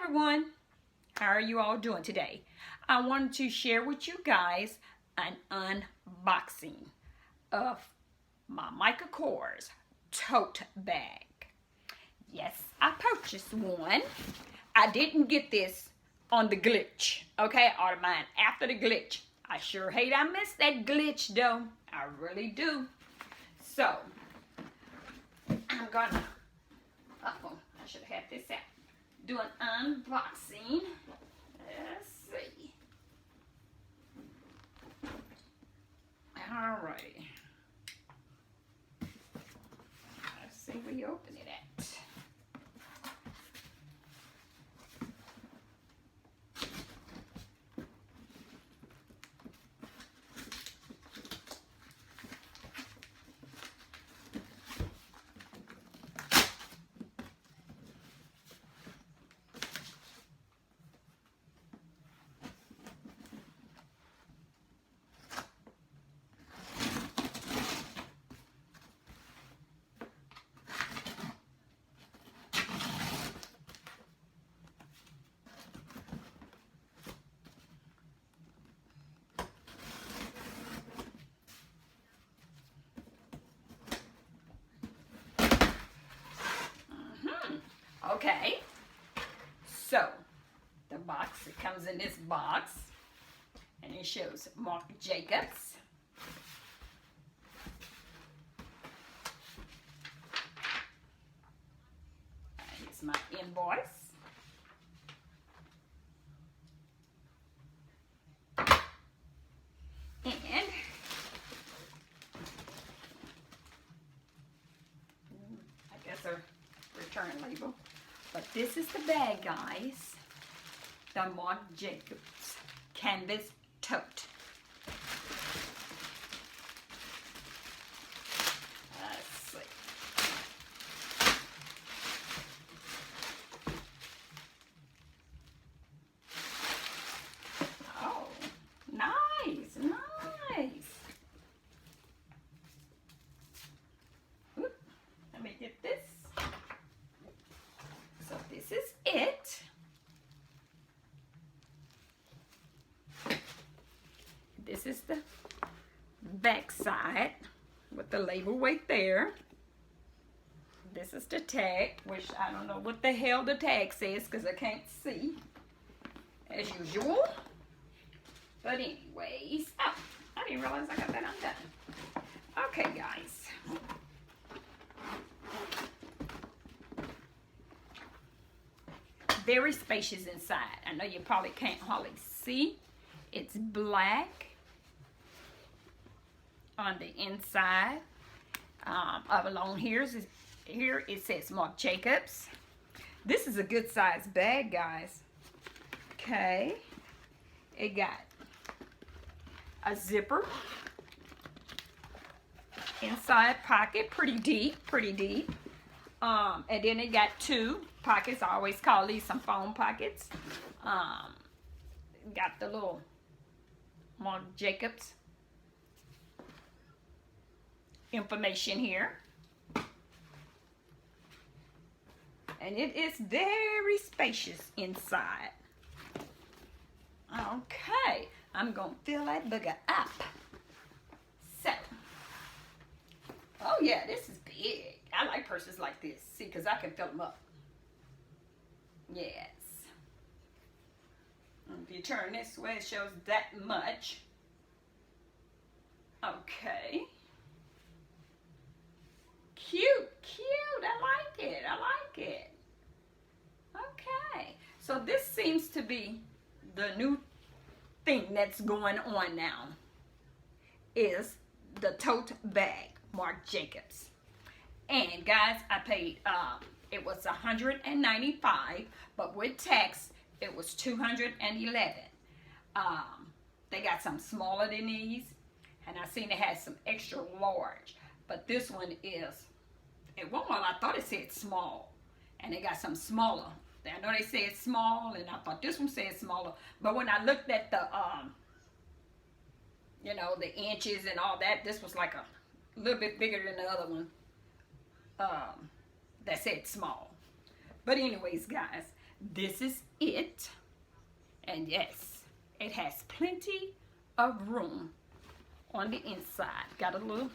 everyone, how are you all doing today? I wanted to share with you guys an unboxing of my Michael Kors tote bag. Yes, I purchased one. I didn't get this on the glitch, okay, or mine after the glitch. I sure hate I missed that glitch though. I really do. So, I'm gonna, uh-oh, I should have had this out. Do an unboxing. Let's see. Alrighty. Let's see where you open it at. Okay, so the box, it comes in this box, and it shows Marc Jacobs. Here's my invoice. And I guess a return label. But this is the bag, guys. The Marc Jacobs canvas tote. Let's see. Oh, nice, nice. Oop, let me get this. So this is it. This is the back side with the label right there. This is the tag, which I don't know what the hell the tag says because I can't see, as usual. But anyways, oh, I didn't realize I got that undone. Okay, guys. Very spacious inside. I know you probably can't hardly see. It's black on the inside. Along here it says Marc Jacobs. This is a good size bag, guys. Okay. It got a zipper. Inside pocket, pretty deep. And then it got two pockets. I always call these some phone pockets. Got the little Marc Jacobs information here. And it is very spacious inside. Okay, I'm going to fill that booger up. So, oh yeah, this is big. I like purses like this. See, because I can fill them up. Yes. If you turn this way, it shows that much. Okay. Cute. I like it. Okay. So this seems to be the new thing that's going on now. Is the tote bag, Marc Jacobs. And guys, I paid, it was $195, but with tax, it was $211. They got some smaller than these, and I seen it had some extra large, but this one is, at one point I thought it said small, and they got some smaller. I know they said small, and I thought this one said smaller, but when I looked at the, you know, the inches and all that, this was like a little bit bigger than the other one. That said small. But anyways, guys, this is it. And yes, it has plenty of room on the inside. Got a little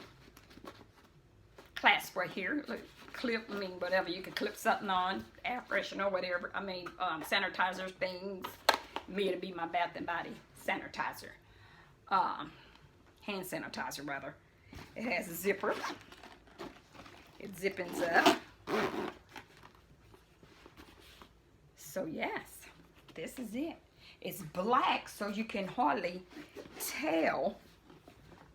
clasp right here. Look, clip, I mean, whatever. You can clip something on, air freshener, whatever. I mean, sanitizer things. Me, it'll be my Bath and Body sanitizer. Hand sanitizer, rather. It has a zipper. It zippins up. So yes, this is it. It's black, so you can hardly tell.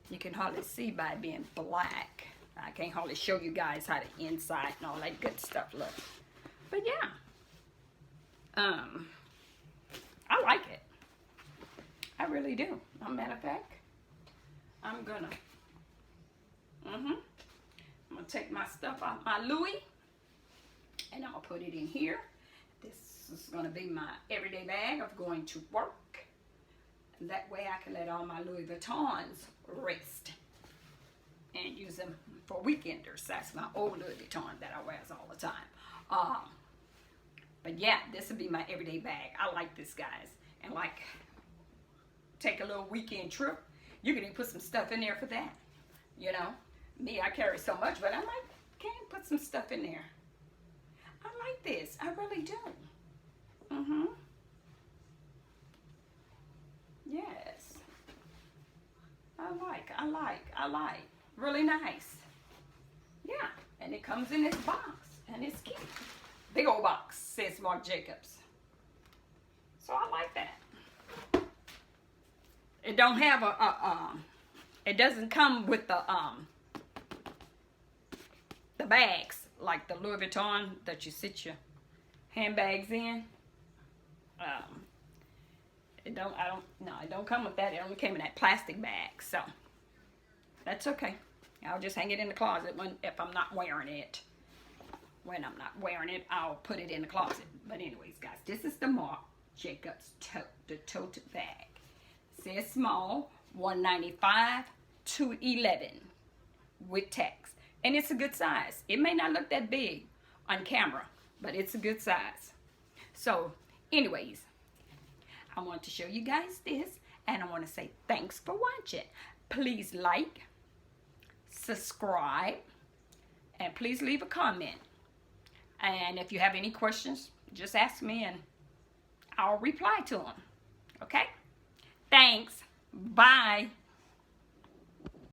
You can hardly see by it being black. I can't hardly show you guys how the inside and all that good stuff looks. But yeah, I like it. I really do. As a matter of fact, I'm gonna take my stuff out my Louis, and I'm gonna put it in here. This is gonna be my everyday bag of going to work. And that way I can let all my Louis Vuittons rest and use them for weekenders. That's my old Louis Vuitton that I wears all the time. But yeah, this will be my everyday bag. I like this, guys. And like, take a little weekend trip. You can even put some stuff in there for that. You know, me, I carry so much, but I might can put some stuff in there. I like this. I really do. Yes. I like. Really nice. Yeah. And it comes in this box. And it's cute. Big old box, says Marc Jacobs. So I like that. It don't have it doesn't come with the bags like the Louis Vuitton that you sit your handbags in. It don't come with that. It only came in that plastic bag, so that's okay. I'll just hang it in the closet if I'm not wearing it. When I'm not wearing it, I'll put it in the closet. But anyways, guys, this is the Marc Jacobs Tote Bag. It says small, $195, $211 with tax. And it's a good size. It may not look that big on camera, but it's a good size. So, anyways, I want to show you guys this, and I want to say thanks for watching. Please like, subscribe, and please leave a comment. And if you have any questions, just ask me and I'll reply to them. Okay? Thanks. Bye.